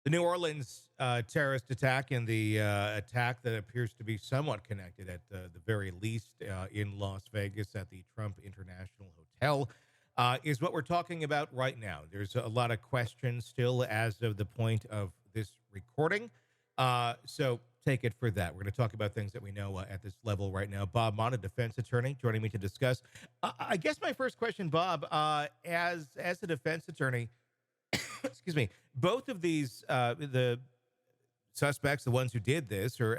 The New Orleans terrorist attack and the attack that appears to be somewhat connected, at the very least, in Las Vegas at the Trump International Hotel, is what we're talking about right now. There's a lot of questions still as of the point of this recording. So take it for that. We're going to talk about things that we know at this level right now. Bob Motta, defense attorney, joining me to discuss. I guess my first question, Bob, as a defense attorney, excuse me, both of these, the suspects, the ones who did this or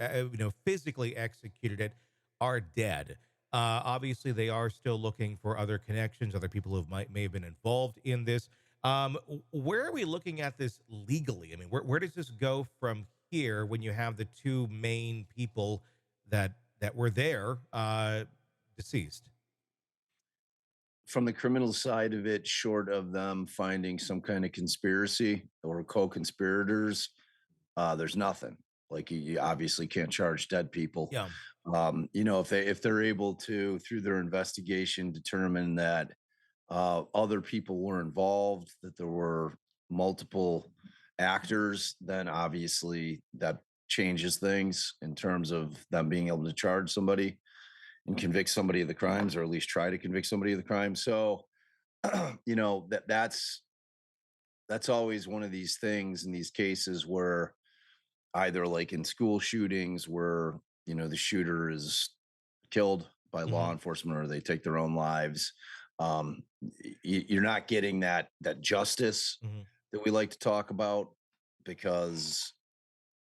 physically executed it, are dead. Obviously, they are still looking for other connections, other people who may have been involved in this. Where are we looking at this legally? I mean, where does this go from here when you have the two main people that were there deceased? From the criminal side of it, short of them finding some kind of conspiracy or co-conspirators, there's nothing. Like you obviously can't charge dead people. Yeah. If they're able to, through their investigation, determine that other people were involved, that there were multiple actors, then obviously that changes things in terms of them being able to charge somebody and convict somebody of the crimes, or at least try to convict somebody of the crime. So, that's always one of these things in these cases where either like in school shootings where, the shooter is killed by law Hmm. enforcement or they take their own lives. You're not getting that justice Hmm. that we like to talk about because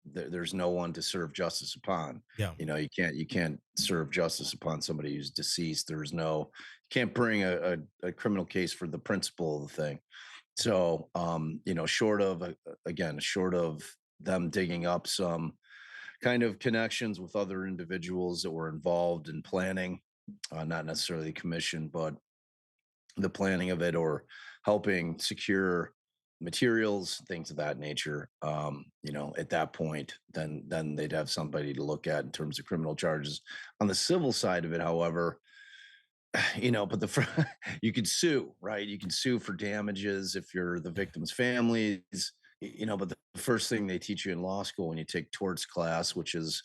there's no one to serve justice upon. Yeah. You can't serve justice upon somebody who's deceased. You can't bring a criminal case for the principle of the thing. So, short of them digging up some kind of connections with other individuals that were involved in planning, not necessarily commission, but the planning of it or helping secure materials, things of that nature. At that point, then they'd have somebody to look at in terms of criminal charges. On the civil side of it, however, but you could sue, right? You can sue for damages if you're the victim's families, but the first thing they teach you in law school when you take torts class, which is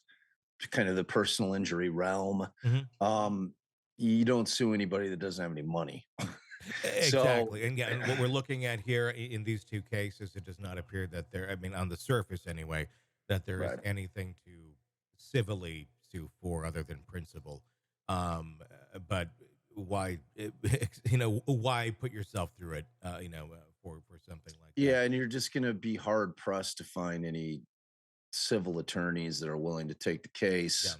kind of the personal injury realm, Hmm. um, you don't sue anybody that doesn't have any money. So, Exactly. And yeah, and what we're looking at here in these two cases, it does not appear that there, I mean, on the surface anyway, that there is right. anything to civilly sue for other than principle. But why, why put yourself through it, for something like that? Yeah, and you're just going to be hard pressed to find any civil attorneys that are willing to take the Yeah. case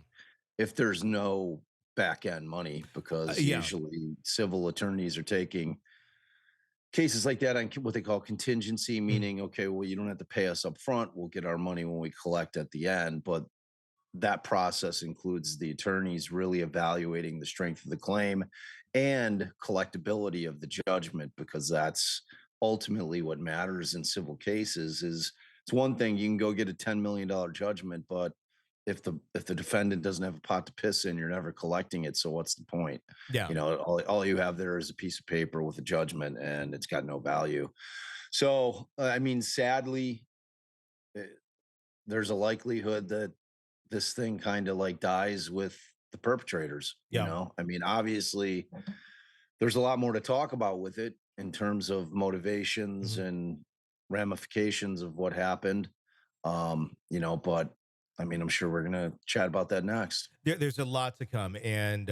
if there's no back end money, because Yeah. usually civil attorneys are taking cases like that on what they call contingency, Mhm. meaning, okay, well, you don't have to pay us up front. We'll get our money when we collect at the end. But that process includes the attorneys really evaluating the strength of the claim and collectability of the judgment, because that's ultimately what matters in civil cases. Is it's one thing you can go get a $10 million judgment, but if the defendant doesn't have a pot to piss in, you're never collecting it. So what's the point? Yeah. All you have there is a piece of paper with a judgment, and it's got no value. So, I mean, sadly, eh, there's a likelihood that this thing kind of like dies with the perpetrators. Yeah. I mean, obviously, there's a lot more to talk about with it in terms of motivations Mhm. and ramifications of what happened. But I mean, I'm sure we're gonna chat about that next. There's a lot to come, and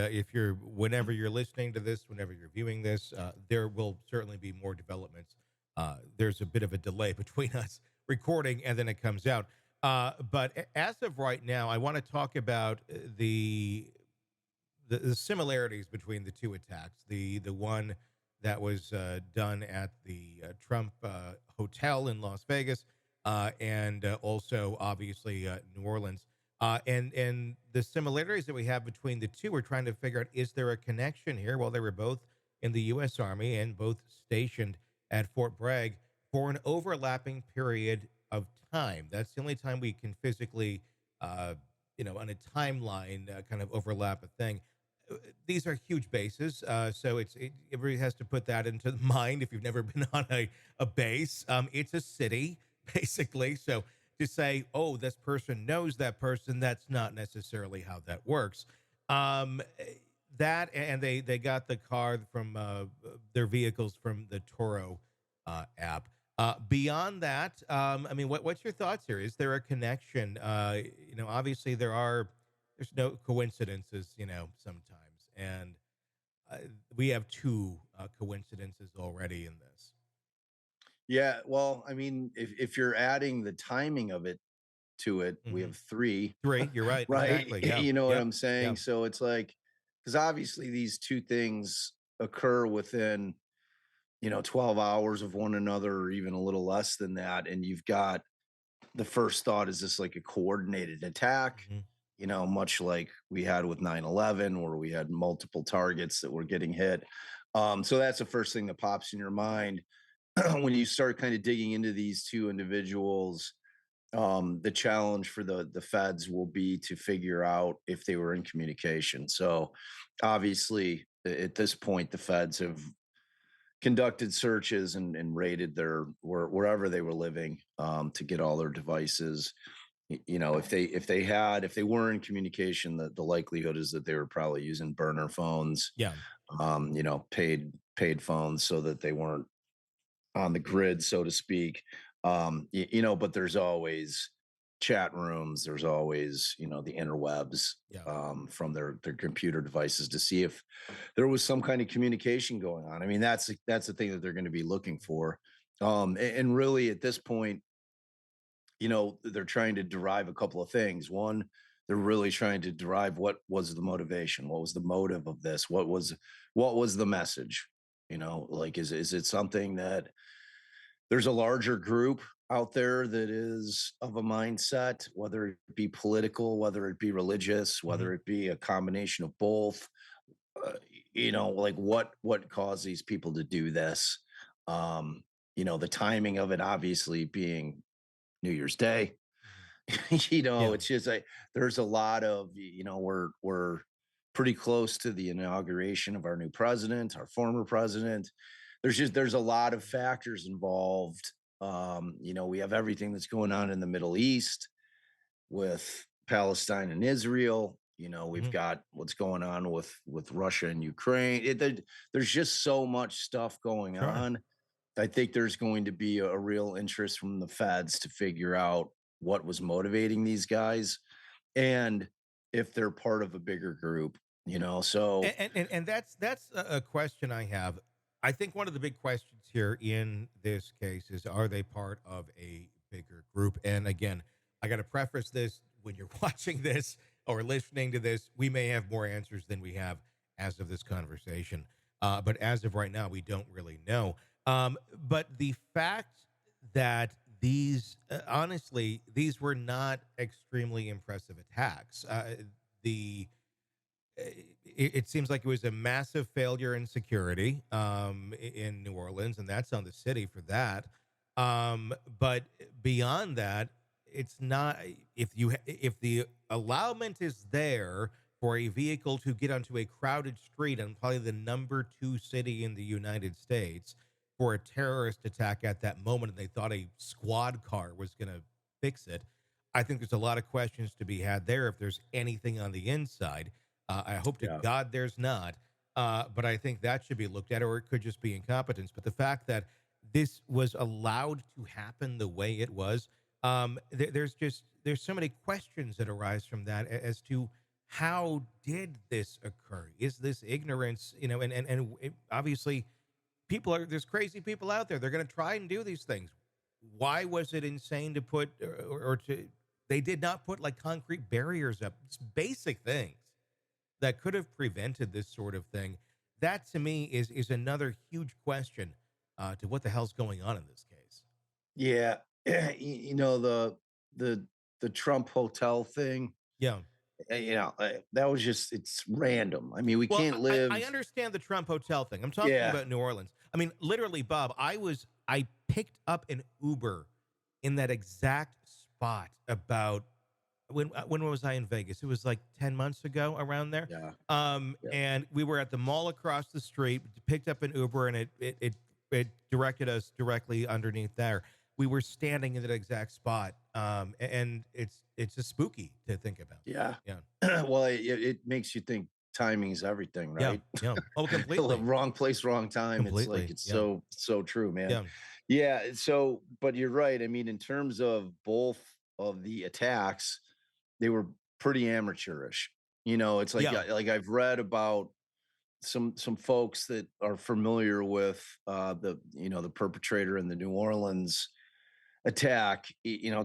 whenever you're listening to this, whenever you're viewing this, there will certainly be more developments. There's a bit of a delay between us recording and then it comes out. But as of right now, I want to talk about the similarities between the two attacks. The one that was done at the Trump hotel in Las Vegas, and also obviously New Orleans. And the similarities that we have between the two, we're trying to figure out, is there a connection here? Well, they were both in the U.S. Army and both stationed at Fort Bragg for an overlapping period of time. That's the only time we can physically, on a timeline, kind of overlap a thing. These are huge bases, so everybody has to put that into mind. If you've never been on a base, it's a city, basically. So to say, oh, this person knows that person, that's not necessarily how that works. Um, that and they got the car from their vehicles from the Toro app. Beyond that, I mean, what's your thoughts here? Is there a connection? Obviously there's no coincidences, sometimes, and uh, we have two coincidences already in this. Yeah, well, I mean, if you're adding the timing of it to it, we Hmm. have 3, Three, you're right, right? exactly. Yeah, You know what yep, I'm saying? yeah. So it's like, because obviously these 2 things occur within, 12 hours of one another or even a little less than that, and you've got the first thought, is this like a coordinated attack? Hmm. Much like we had with 9/11, where we had multiple targets that were getting hit. So that's the first thing that pops in your mind when you start kind of digging into these 2 individuals. The challenge for the feds will be to figure out if they were in communication. So obviously, at this point, the feds have conducted searches and raided wherever they were living, to get all their devices. If they were in communication, the likelihood is that they were probably using burner phones, Yeah. paid phones, so that they weren't on the grid, so to speak. But there's always chat rooms, there's always, the interwebs, Yeah. from their computer devices, to see if there was some kind of communication going on. I mean, that's the thing that they're going to be looking for. And really, at this point, they're trying to derive a couple of things. One, they're really trying to derive what was the motivation, what was the motive of this, what was the message. Like, is it something that there's a larger group out there that is of a mindset, whether it be political, whether it be religious, Hmm. whether it be a combination of both. uh, like, what caused these people to do this? um the timing of it, obviously, being New Year's Day. Hmm. Yeah. It's just like, there's a lot of, we're pretty close to the inauguration of our new president, our former president. There's a lot of factors involved. We have everything that's going on in the Middle East with Palestine and Israel. We've Hmm. got what's going on with Russia and Ukraine. There's just so much stuff going Sure. on. I think there's going to be a real interest from the feds to figure out what was motivating these guys, and if they're part of a bigger group. So And that's a question I have. I think one of the big questions here in this case is, are they part of a bigger group? And again, I got to preface this: when you're watching this or listening to this, we may have more answers than we have as of this conversation. But as of right now, we don't really know. But the fact that honestly, these were not extremely impressive attacks. The it seems like it was a massive failure in security in New Orleans, and that's on the city for that. But beyond that, it's not. If the allowment is there for a vehicle to get onto a crowded street and probably the number two city in the United States for a terrorist attack at that moment, and they thought a squad car was going to fix it. I think there's a lot of questions to be had there if there's anything on the inside. I hope to yeah, God there's not, but I think that should be looked at, or it could just be incompetence. But the fact that this was allowed to happen the way it was, there's so many questions that arise from that as to how did this occur? Is this ignorance? Obviously there's crazy people out there. They're going to try and do these things. Why was it insane to put or to they did not put like concrete barriers up? It's basic things that could have prevented this sort of thing. That to me is another huge question to what the hell's going on in this case. yeah. The Trump hotel thing. Yeah. That was just, it's random. I mean, we Well, can't I live. understand the Trump hotel thing. I'm talking Yeah, about New Orleans. I mean, literally, Bob, I picked up an Uber in that exact spot about when was I in Vegas? It was like 10 months ago, around there. yeah, yeah, And we were at the mall across the street, picked up an Uber, and it directed us directly underneath there. we were standing in that exact spot. And it's just spooky to think about. Yeah. Yeah. Well, it makes you think timing is everything, Yeah. right? Yeah. Oh, completely. Wrong place, wrong time. It's like Completely. it's Yeah. so true, man. Yeah. Yeah. So, but you're right. I mean, in terms of both of the attacks, they were pretty amateurish. It's Yeah. like I've read about some folks that are familiar with the perpetrator in the New Orleans attack,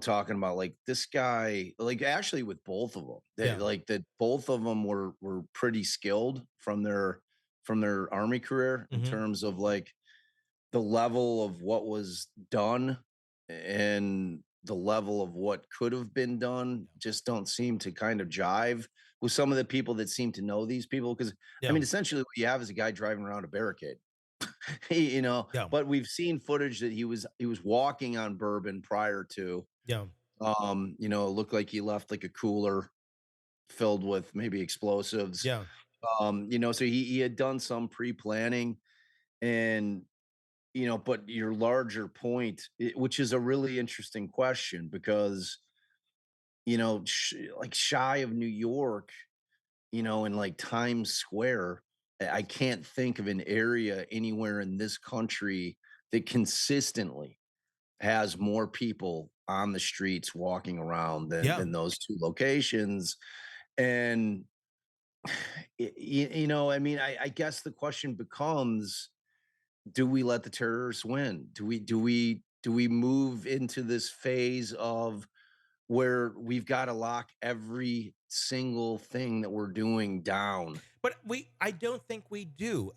talking about like this guy, like actually with both of them, Yeah. like that both of them were pretty skilled from their army career in Hmm. terms of like the level of what was done and the level of what could have been done just don't seem to kind of jive with some of the people that seem to know these people. Because I Yeah. mean, essentially, what you have is a guy driving around a barricade. Yeah. But we've seen footage that he was walking on bourbon prior to. Yeah. It looked like he left like a cooler filled with maybe explosives. Yeah. So he had done some pre-planning. And but your larger point, which is a really interesting question, because like shy of New York, in like Times Square, I can't think of an area anywhere in this country that consistently has more people on the streets walking around than Yeah. than those two locations. And I mean, I guess the question becomes, do we let the terrorists win? Do we move into this phase of where we've got to lock every single thing that we're doing down? But I don't think we do.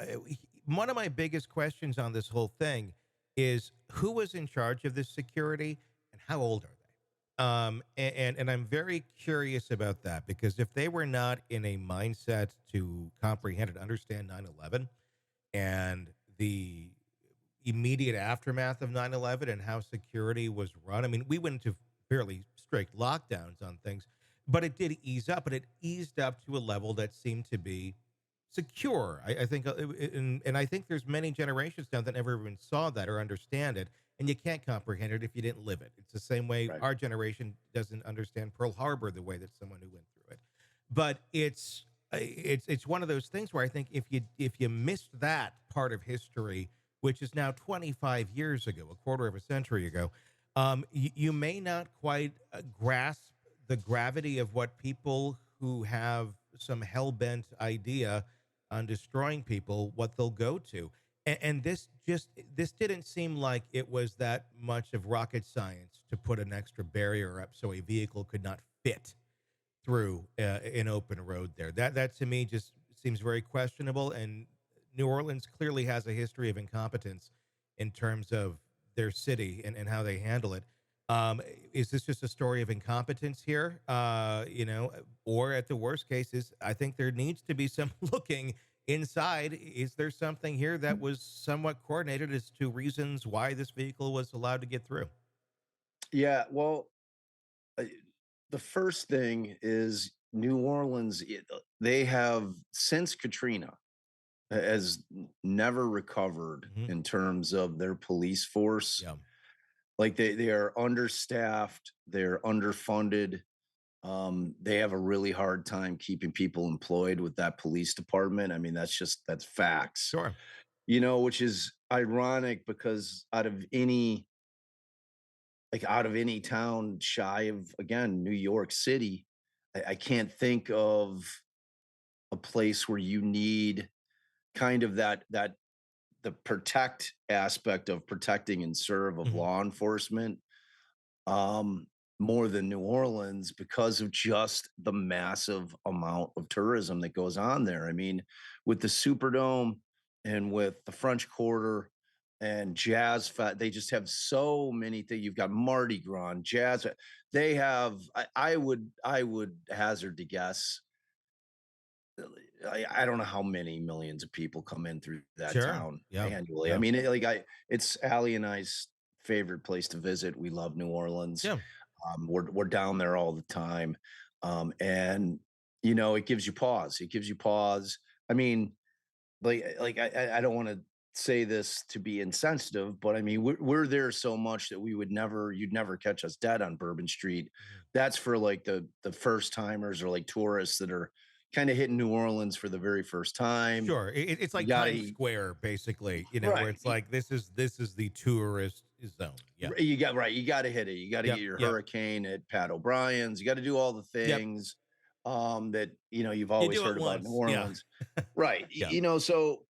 One of my biggest questions on this whole thing is who was in charge of this security and how old are they? And I'm very curious about that because if they were not in a mindset to comprehend and understand 9/11 and the immediate aftermath of 9/11 and how security was run. I mean, we went into fairly strict lockdowns on things, but it did ease up, but it eased up to a level that seemed to be secure. I think, and I think there's many generations now that never even saw that or understand it, and you can't comprehend it if you didn't live it. It's the same way Right. our generation doesn't understand Pearl Harbor the way that someone who went through it. But it's one of those things where I think if you missed that part of history, which is now 25 years ago, a quarter of a century ago, you may not quite grasp the gravity of what people who have some hell bent idea on destroying people, what they'll go to. And this didn't seem like it was that much of rocket science to put an extra barrier up so a vehicle could not fit through an open road there. That to me just seems very questionable. And New Orleans clearly has a history of incompetence in terms of their city and how they handle it. Is this just a story of incompetence here? Or at the worst cases, I think there needs to be some looking inside. Is there something here that was somewhat coordinated as to reasons why this vehicle was allowed to get through? Yeah. Well, uh, the first thing is New Orleans. They have, since Katrina, has never recovered Hmm. in terms of their police force. Yeah, Like they are understaffed, they're underfunded. They have a really hard time keeping people employed with that police department. I mean, that's facts. sure. Which is ironic because out of any town shy of, again, New York City, I can't think of a place where you need kind of that the protect aspect of protecting and serve of Hmm. law enforcement, um, more than New Orleans, because of just the massive amount of tourism that goes on there. I mean, with the Superdome and with the French Quarter and Jazz Fest, they just have so many things. You've got Mardi Gras, and Jazz. They have. I would hazard to guess. I don't know how many millions of people come in through that Sure. town Yeah. annually. I Yeah. mean, it's Allie and I's favorite place to visit. We love New Orleans. Yeah. We're down there all the time, and it gives you pause. It gives you pause. I mean, like I don't want to say this to be insensitive, but I mean, we're there so much that we would never, you'd never catch us dead on Bourbon Street. Mhm. That's for like the first timers or like tourists that are kind of hitting New Orleans for the very first time. Sure, it's You like gotta Times Square, basically, you know, where right. it's like this is the tourist zone. Yeah. You got right. You got to hit it. You got to get Yep. your Yep. hurricane at Pat O'Brien's. You got to do all the Yep. things that you've You always do it heard about New once. Yeah. Orleans, right? Yeah. So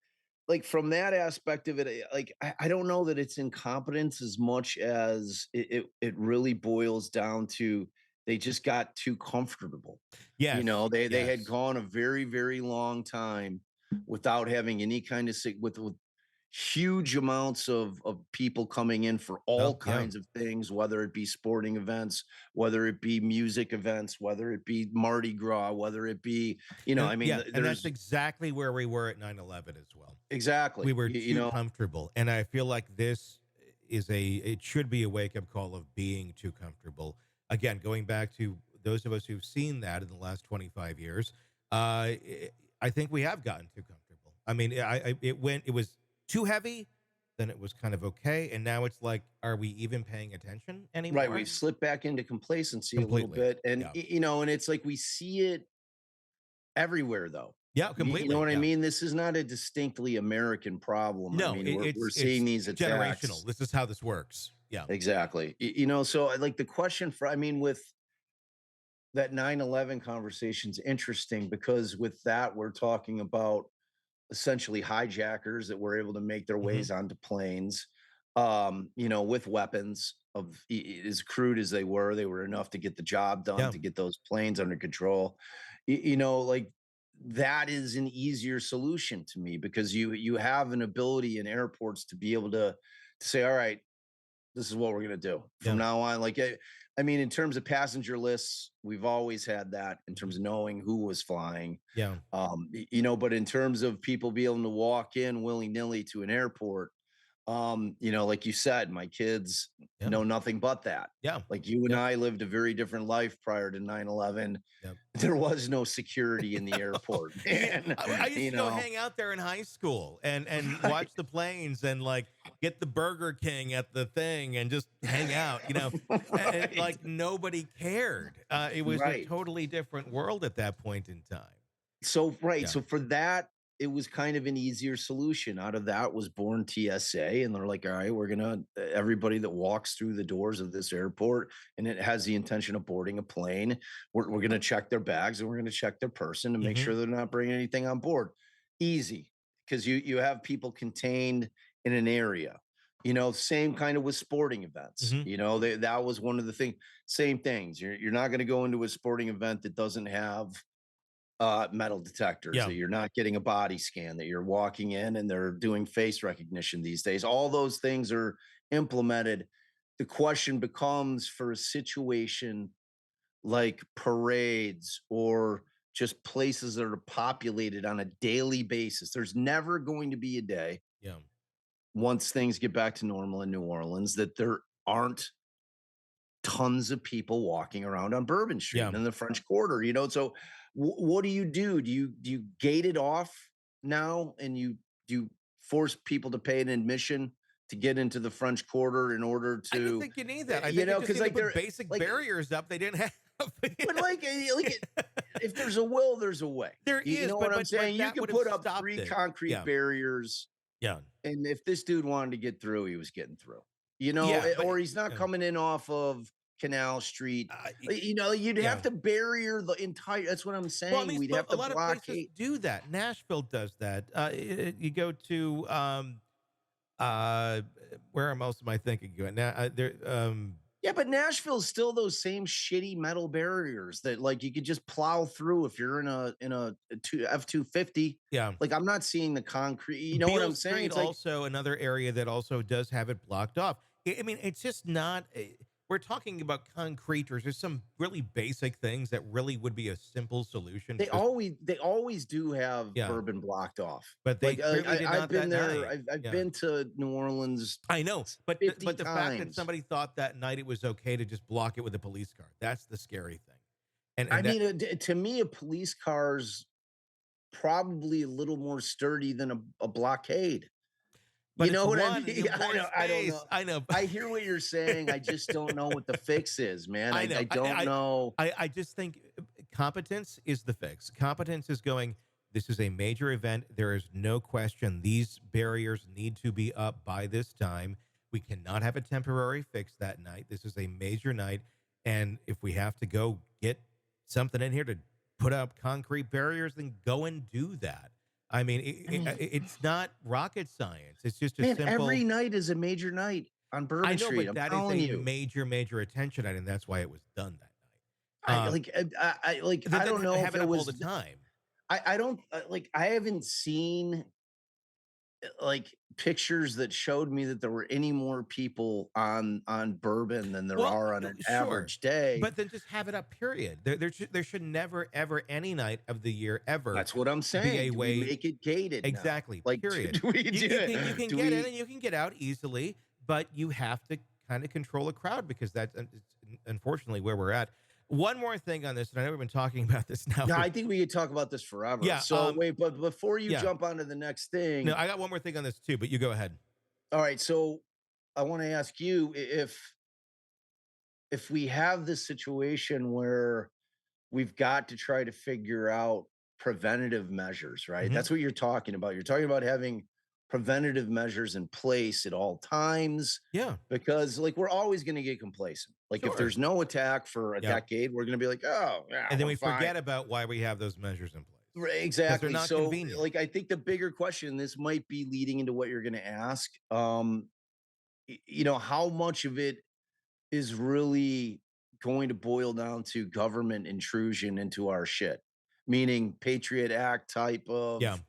like from that aspect of it, like I don't know that it's incompetence as much as it really boils down to they just got too comfortable. Yes. They had Yes. gone a very long time without having any kind of with huge amounts of people coming in for all Oh, yeah. kinds of things, whether it be sporting events, whether it be music events, whether it be Mardi Gras, whether it be, And I mean, yeah, and that's there's exactly where we were at 9/11 as well. We exactly, were too comfortable, and I feel like this it should be a wake-up call of being too comfortable. Again, going back to those of us who've seen that in the last 25 years, I think we have gotten too comfortable. I mean, it was too heavy, then it was kind of okay, and now it's like, are we even paying attention right. anymore? We've slipped back into complacency a little Completely. bit. And, Yeah. and it's like we see it everywhere, though. Yeah, You know completely. what I Yeah. mean? This is not a distinctly American problem. I No, mean, we're it's seeing these generational. attacks. This is how this works. Yeah. Exactly. So like the question for, I mean, with that 9/11 conversation is interesting because with that, we're talking about essentially hijackers that were able to make their Mhm. ways onto planes, with weapons as crude as they were enough to get the job done, Yeah. to get those planes under control. Like that is an easier solution to me because you have an ability in airports to be able to say, all right, this is what we're going to do from Yeah. now on. Like, I mean, in terms of passenger lists, we've always had that in Mhm. terms of knowing who was flying. Yeah. But in terms of people being able to walk in willy nilly to an airport, like you said, my kids Yeah. know nothing but that. Yeah. Like you and Yep. I lived a very different life prior to 9/11. Yep. There was no security in the airport, Yeah, man. I used you to go know, hang out there in high school and right, watch the planes and, like, get the Burger King at the thing and just hang out, and, right, like, nobody cared. It was a right. totally different world at that point in time. So right, Yeah. so for that, it was kind of an easier solution. Out of that was born TSA, and they're like, "All right, we're gonna everybody that walks through the doors of this airport and it has the intention of boarding a plane, we're gonna check their bags and we're gonna check their person to make Mhm. sure they're not bringing anything on board." Easy, because you have people contained in an area. Same kind of with sporting events. Mhm. That was one of the things. Same things. You're not going to go into a sporting event that doesn't have metal detectors, Yeah. that you're not getting a body scan, that you're walking in and they're doing face recognition these days. All those things are implemented. The question becomes for a situation like parades or just places that are populated on a daily basis. There's never going to be a day Yeah. once things get back to normal in New Orleans that there aren't tons of people walking around on Bourbon Street Yeah. and in the French Quarter. So what do you do? Do you gate it off now, and do you force people to pay an admission to get into the French Quarter in order I don't to, think you need that. I think they just because need to like put they're basic like, barriers up they didn't have. but if there's a will, there's a way. There You is, know what I'm but saying? You that can would have put up stopped three it. concrete Yeah. barriers, Yeah. and if this dude wanted to get through, he was getting through. Yeah, but Or he's not yeah. coming in off of Canal Street. Y You'd have yeah. to barrier the entire, that's what I'm Well, I saying. mean, We'd but have a to lot of places blockade. do that. Nashville does that. You go to, uh, where else am I thinking? Going now, there, Yeah, but Nashville's still those same shitty metal barriers that like you could just plow through if you're in a F-250. yeah, Like I'm not seeing the concrete. You know what Beale I'm saying? Street It's like also another area that also does have it blocked off. I mean, it's just not. We're talking about concreters. There's some really basic things that really would be a simple solution to just they always do have yeah, Bourbon blocked off. but they Like clearly did I've not been that there. night. I've Yeah. been to New Orleans I know, but 50 the fact that times. somebody thought that night it was okay to just block it with a police car, that's the scary thing. I And that mean, to me, a police car's probably a little more sturdy than a blockade. but You it's know what I one and you mean? have more I don't space. know. I know. I hear what you're saying. I just don't know what the fix is, man. I I know. don't know. I just think competence is the fix. Competence is going, this is a major event. There is no question these barriers need to be up by this time. We cannot have a temporary fix that night. This is a major night. And if we have to go get something in here to put up concrete barriers, then go and do that. I mean, I mean, it's not rocket science. It's just a man, simple. every night is a major night on I Bourbon know, Street. but I'm that is telling a you. major, major attention item. That's why it was done that night. I Then don't know have if it it up all the was time. I don't like I haven't seen like pictures that showed me that there were any more people on Bourbon than there Well, are on an sure, average day. but then just have it up. Period. There should never ever any night of the year ever That's what I'm be saying. a Do we way. make it gated now? Exactly. Like, Period. do we do You it? can Do get in we and you can get out easily, but you have to kind of control a crowd because that's it's unfortunately where we're at. One more thing on this, and I know we've been talking about this now No, for I think we could talk about this forever. yeah, So wait, but before you yeah. jump on to the next No, thing, I got one more thing on this too, but you go ahead. all right, so I want to ask you if we have this situation where we've got to try to figure out preventative measures, right? Hmm. That's what you're talking about. You're talking about having preventative measures in place at all times Yeah, because like we're always going to get complacent. Like if sure. there's no attack for a Yep. decade, we're going to be like, "Oh, yeah, And then we're we fine." forget about why we have those measures in place because they're Exactly. not So convenient. like I think the bigger question, this might be leading into what you're going to ask. How much of it is really going to boil down to government intrusion into our shit, meaning Patriot Act type Yeah. of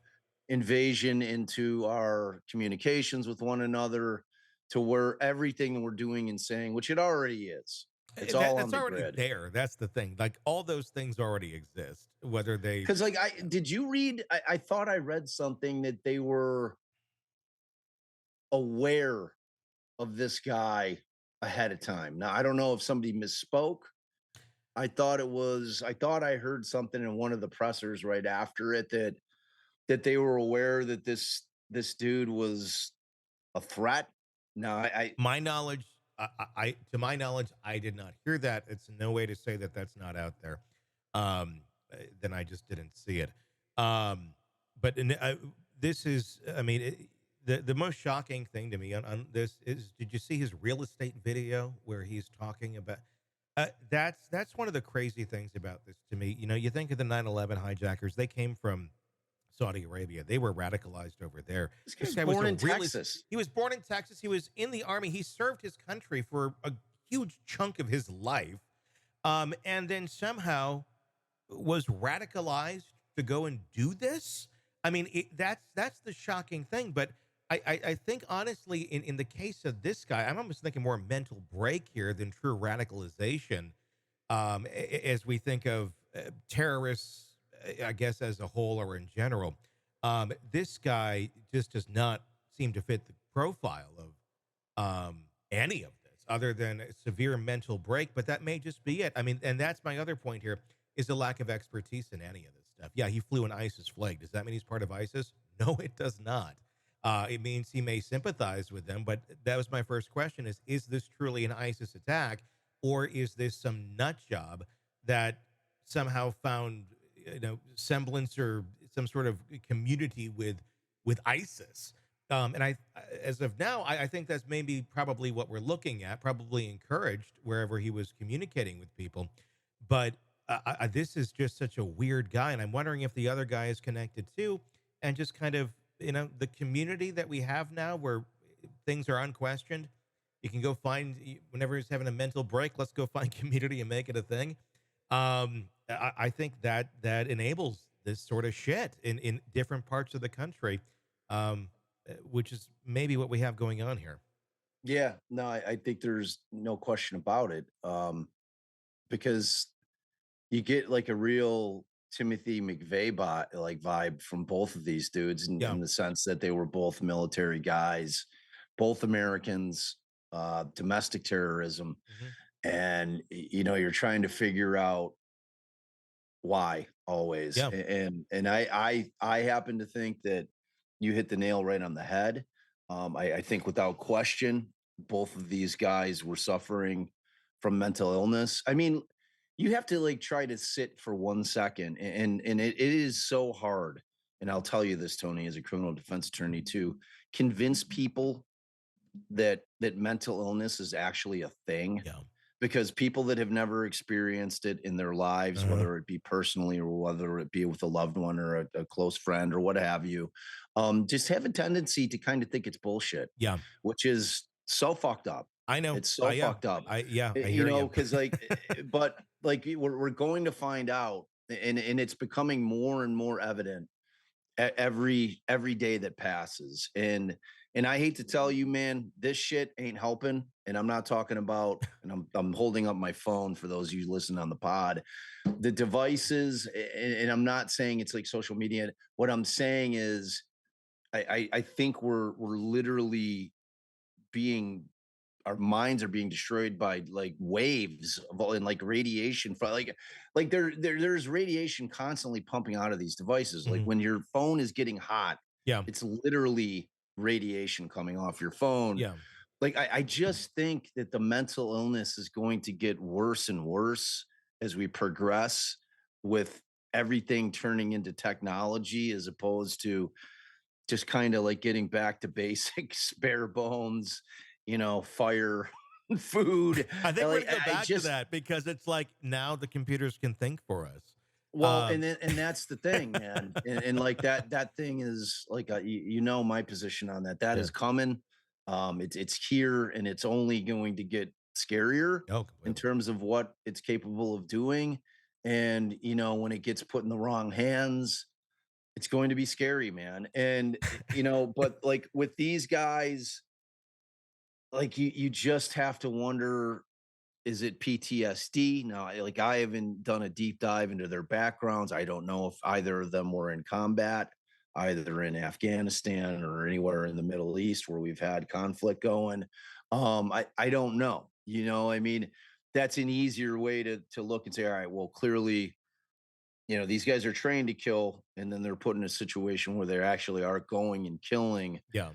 invasion into our communications with one another to where everything we're doing and saying, which it already is, it's all on That's the already grid. there. That's the thing. Like all those things already exist, whether they. Because, like, Yeah. did you read? I thought I read something that they were aware of this guy ahead of time. Now, I don't know if somebody misspoke. I thought I heard something in one of the pressers right after it that they were aware that this dude was a threat. No, My knowledge, to my knowledge, I did not hear that. It's no way to say that that's not out there. Then I just didn't see it. Um, but this is, I mean, the most shocking thing to me on this is, did you see his real estate video where he's talking about? That's one of the crazy things about this to me. You know, you think of the 9/11 hijackers; they came from Saudi Arabia. They were radicalized over there. this This guy's guy was born a in realist. Texas. He was born in Texas. He was in the army. He served his country for a huge chunk of his life. And then somehow was radicalized to go and do this. I mean, that's the shocking thing. But I think honestly, in the case of this guy, I'm almost thinking more mental break here than true radicalization. As we think of terrorists, I guess as a whole or in general, this guy just does not seem to fit the profile of any of this, other than a severe mental break. But that may just be it. I mean, and that's my other point here is the lack of expertise in any of this stuff. Yeah, he flew an ISIS flag. Does that mean he's part of ISIS? No, it does not. It means he may sympathize with them, but that was my first question: is this truly an ISIS attack, or is this some nut job that somehow found semblance or some sort of community with ISIS? And as of now, I think that's maybe probably what we're looking at, probably encouraged wherever he was communicating with people. But this is just such a weird guy. And I'm wondering if the other guy is connected too. And just kind of, the community that we have now where things are unquestioned. You can go find, whenever he's having a mental break, let's go find community and make it a thing. I think that enables this sort of shit in different parts of the country. Which is maybe what we have going on here. Yeah, no, I think there's no question about it. Because you get like a real Timothy McVeigh like vibe from both of these dudes Yeah. in the sense that they were both military guys, both Americans, domestic terrorism, Hmm. and you're trying to figure out why always. Yeah. And I happen to think that you hit the nail right on the head. I think without question, both of these guys were suffering from mental illness. I mean, you have to like try to sit for 1 second, and it is so hard. And I'll tell you this, Tony, as a criminal defense attorney, to convince people that mental illness is actually a thing, Yeah. because people that have never experienced it in their lives, Uh-huh. whether it be personally or whether it be with a loved one or a close friend or what have you, just have a tendency to kind of think it's bullshit, Yeah. which is so fucked up. I know. It's so Yeah. fucked up. I You hear know, you. because like, but like we're going to find out, and it's becoming more and more evident every day that passes. And I hate to tell you, man, this shit ain't helping. And I'm not talking about, and I'm holding up my phone for those of you listening on the pod, the devices, and I'm not saying it's like social media. What I'm saying is I think we're literally being, our minds are being destroyed by like waves of and like radiation from like there's radiation constantly pumping out of these devices. Like Mhm. when your phone is getting hot, Yeah. it's literally radiation coming off your phone. Yeah. Like I just think that the mental illness is going to get worse and worse as we progress, with everything turning into technology as opposed to just kind of like getting back to basics, bare bones, fire, food. I think And we're like gonna go I back to just, that because it's like now the computers can think for us. well, Um, and that's the thing, man. And like that thing is like you know my position on that. That yeah. is coming. It's here, and it's only going to get scarier Oh, in completely. terms of what it's capable of doing. And when it gets put in the wrong hands, it's going to be scary, man. And but like with these guys, like you just have to wonder, is it PTSD? Now, like I haven't done a deep dive into their backgrounds. I don't know if either of them were in combat, either in Afghanistan or anywhere in the Middle East where we've had conflict going. I don't know. I mean, that's an easier way to look and say, all right, well, clearly, these guys are trained to kill, and then they're put in a situation where they actually are going and killing. Yeah.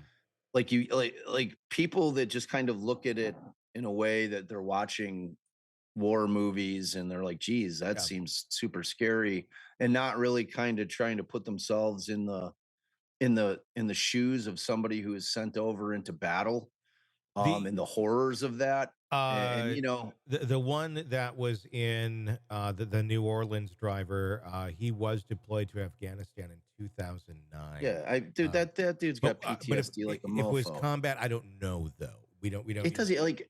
Like you like people that just kind of look at it in a way that they're watching war movies, and they're like, geez, that Yeah. seems super scary, and not really kind of trying to put themselves in the shoes of somebody who is sent over into battle, The and the horrors of that. And uh the one that was in the New Orleans driver, he was deployed to Afghanistan in 2009. yeah, I dude, Um, that dude's but got but if PTSD like a if it was mofo. combat, I don't know though. We don't It even doesn't like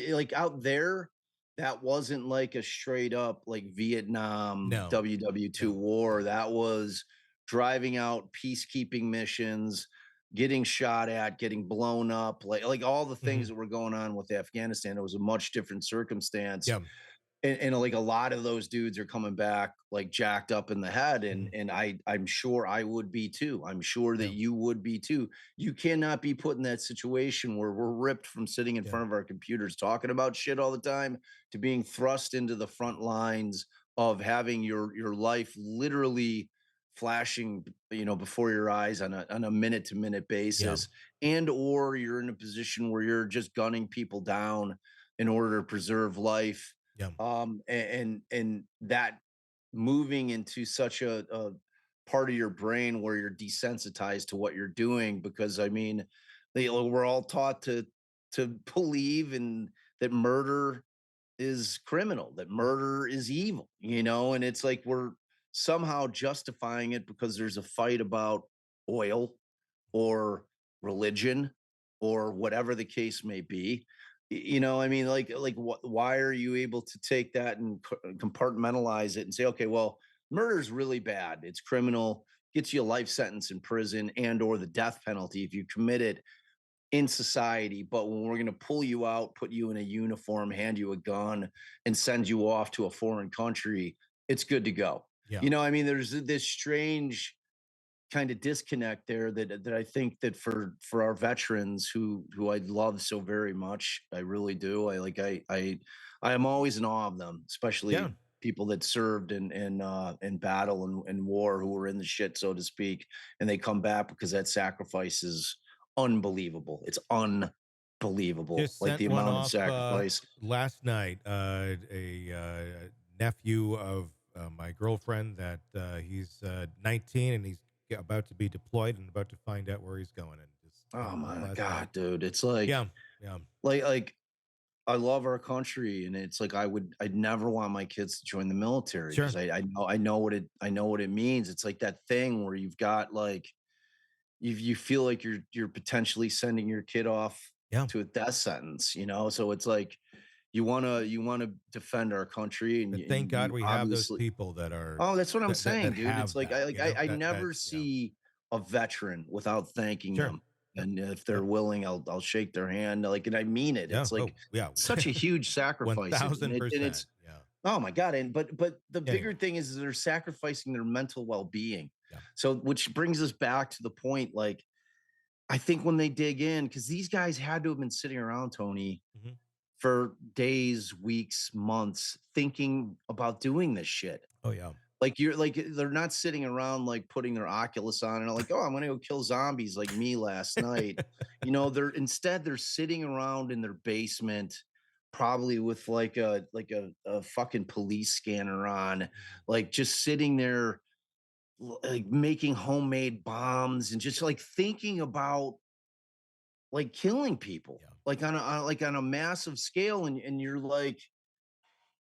like out there. That wasn't like a straight up like Vietnam no. WW2 No. war. No. That was driving out peacekeeping missions, getting shot at, getting blown up, like all the things Mhm. that were going on with Afghanistan. It was a much different circumstance, Yeah. and like a lot of those dudes are coming back like jacked up in the head, and Mhm. I'm sure I would be too. I'm sure that Yeah. you would be too. You cannot be put in that situation where we're ripped from sitting in Yeah. front of our computers talking about shit all the time to being thrust into the Yeah. front lines of having your life literally flashing, before your eyes on a minute to minute Yeah. basis, and or you're in a position where you're just gunning people down in order to preserve life. Yeah. And that moving into such a part of your brain where you're desensitized to what you're doing, because I mean, we're all taught to believe in that murder is criminal, that murder is evil, and it's like we're somehow justifying it because there's a fight about oil or religion or whatever the case may be. I mean, like what? Why are you able to take that and compartmentalize it and say, okay, well, murder is really bad. It's criminal. Gets you a life sentence in prison and or the death penalty if you commit it in society. But when we're going to pull you out, put you in a uniform, hand you a gun, and send you off to a foreign country, it's good to go. Yeah. I mean, there's this strange kind of disconnect there that I think that for our veterans who I love so very much, I really do. I am always in awe of them, Yeah. especially people that served in battle and war, who were in the shit, so to speak, and they come back because that sacrifice is unbelievable. It's unbelievable, Just like sent the one amount of off sacrifice. last night. A nephew of my girlfriend that he's 19 and he's about to be deployed and about to find out where he's going. And just went Oh off my last night. god, dude. It's Yeah, yeah, like I love our country, and it's like I'd never want my kids to join the military because sure, I know what it means. It's like that thing where you've got like you feel like you're potentially sending your kid off yeah. to a death sentence, you know? So it's like you wanna defend our country, and But and thank God you we have those obviously. people that are Oh, that's what I'm that saying, dude. It's have like that. You know I that never yeah, see a veteran without thanking sure, them, and if they're yep, willing, I'll shake their hand, like, and I mean it. yeah. It's like Oh yeah, such a huge one sacrifice, and thousand it's percent. Yeah. oh my god, and but the bigger Anyway, thing is they're sacrificing their mental well-being. yeah. So, which brings us back to the point, like, I think when they dig in, because these guys had to have been sitting around, Tony, Hmm. for days, weeks, months, thinking about doing this shit. Oh yeah. Like you're like they're not sitting around like putting their Oculus on and like, oh, I'm gonna go kill zombies like me last night. They're sitting around in their basement, probably with like a fucking police scanner on, Mhm. like just sitting there like making homemade bombs and just like thinking about like killing people Yeah. like on a massive scale, and you're like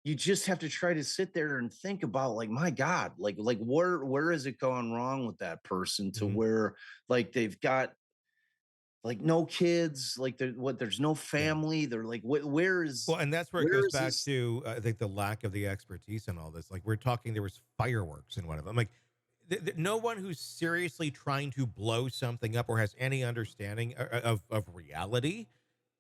you just have to try to sit there and think about like my god, like where has it gone wrong with that person to Mhm. where like they've got like no kids, like there's no Yeah. family, they're like Well, and that's where it where goes is back this. to I think the lack of the expertise in all this. Like we're talking, there was fireworks in one of them. Like no one who's seriously trying to blow something up or has any understanding of reality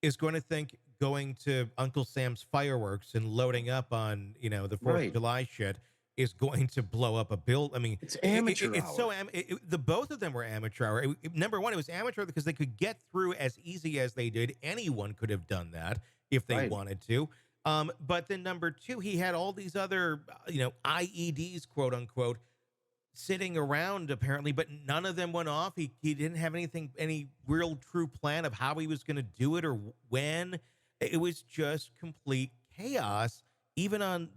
is going to think going to Uncle Sam's fireworks and loading up on the Fourth of Right, July shit is going to blow up a build. I mean, it's amateur it's so hour. the both of them were amateur hour. Number one, it was amateur because they could get through as easy as they did. Anyone could have done that if they Right, wanted to. But then number two, he had all these other IEDs, quote unquote, sitting around apparently, but none of them went off. He didn't have any real true plan of how he was going to do it or when. It was just complete chaos, even on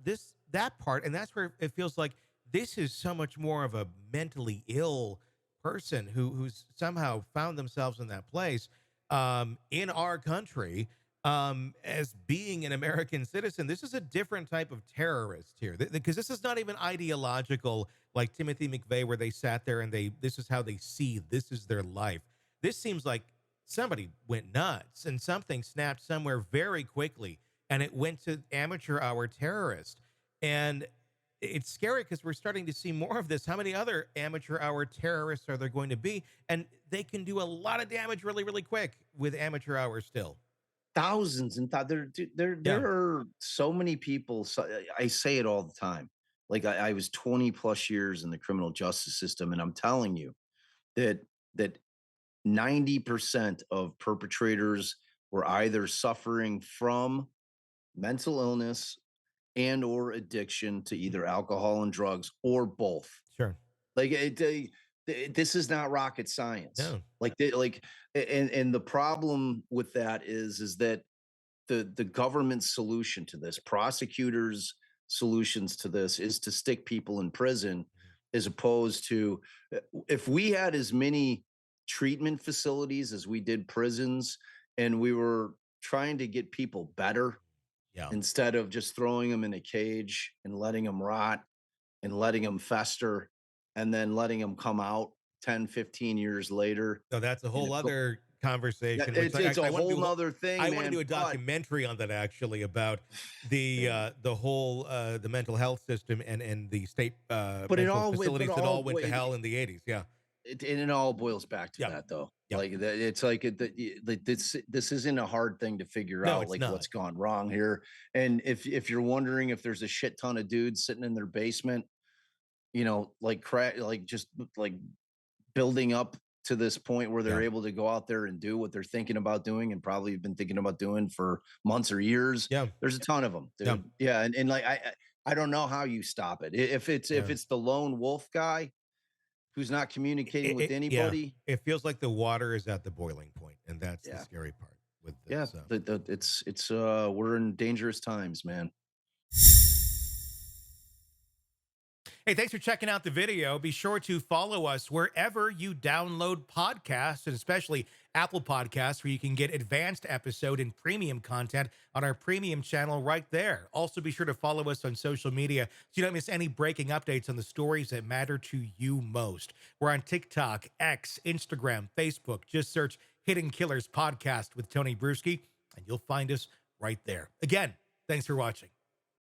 that part. And that's where it feels like this is so much more of a mentally ill person who's somehow found themselves in that place in our country as being an American citizen. This is a different type of terrorist here because this is not even ideological like Timothy McVeigh, where they sat there and this is how they see this is their life. This seems like somebody went nuts and something snapped somewhere very quickly and it went to amateur hour terrorist. And it's scary because we're starting to see more of this. How many other amateur hour terrorists are there going to be? And they can do a lot of damage really, really quick with amateur hours still. thousands and Yeah. there are so many people. So I say it all the time. Like I was 20 plus years in the criminal justice system, and I'm telling you that 90% of perpetrators were either suffering from mental illness and or addiction to Mhm. either alcohol and drugs or both. Sure. Like this is not rocket science. No. And the problem with that is that the government's solution to this, prosecutors' solutions to this, is to stick people in prison, Mhm. as opposed to if we had as many treatment facilities as we did prisons, and we were trying to get people better Yeah. instead of just throwing them in a cage and letting them rot and letting them fester and then letting them come out 10, 15 years later So that's a in whole other conversation, which it's a I want to whole do. nother thing, I want to do man. a But documentary on that actually about man, the whole the mental health system and the state but it mental all but facilities that all all went to hell in the 80s. Yeah. it all boils back to Yep. that though. Yep. It's like this isn't a hard thing to figure No, out, it's like not. what's gone wrong here. And if you're wondering if there's a shit ton of dudes sitting in their basement, like crack, like just like building up to this point where they're Yeah. able to go out there and do what they're thinking about doing and probably have been thinking about doing for months or years. Yeah. There's a ton of them, Yeah. dude. Yeah, and like I don't know how you stop it. If Yeah. it's the lone wolf guy, who's not communicating with Yeah, anybody. it feels like the water is at the boiling point, and that's the Yeah. scary part with Yeah. this. It's we're in dangerous times, man. Hey, thanks for checking out the video. Be sure to follow us wherever you download podcasts, and especially Apple Podcasts, where you can get advanced episode and premium content on our premium channel right there. Also, be sure to follow us on social media so you don't miss any breaking updates on the stories that matter to you most. We're on TikTok, X, Instagram, Facebook. Just search Hidden Killers Podcast with Tony Bruschi, and you'll find us right there. Again, thanks for watching.